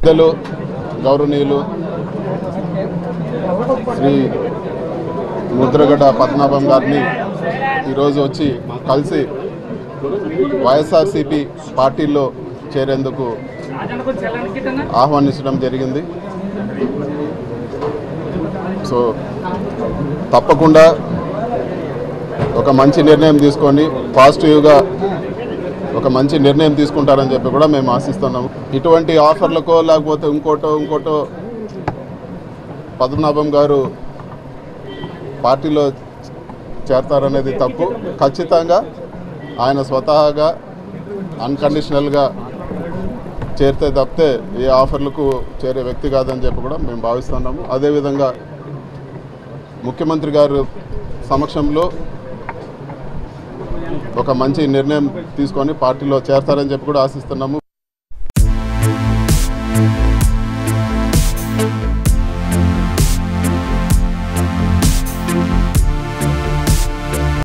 పెద్దలు గౌరవనీయులు శ్రీ ముద్రగడ పద్మనాభం గారిని ఈరోజు వచ్చి కలిసి వైఎస్ఆర్సీపీ పార్టీలో చేరేందుకు ఆహ్వానించడం జరిగింది. సో తప్పకుండా ఒక మంచి నిర్ణయం తీసుకొని పాజిటివ్గా ఒక మంచి నిర్ణయం తీసుకుంటారని చెప్పి కూడా మేము ఆశిస్తున్నాము. ఇటువంటి ఆఫర్లకో లేకపోతే ఇంకోటో పద్మనాభం గారు పార్టీలో చేరతారనేది తప్పు. ఖచ్చితంగా ఆయన స్వతహాగా అన్కండిషనల్గా చేరితే తప్పితే ఏ ఆఫర్లకు చేరే వ్యక్తి కాదని చెప్పి కూడా మేము భావిస్తున్నాము. అదేవిధంగా ముఖ్యమంత్రి గారు సమక్షంలో ఒక మంచి నిర్ణయం తీసుకొని పార్టీలో చేరతారని చెప్పి కూడా ఆశిస్తున్నాము.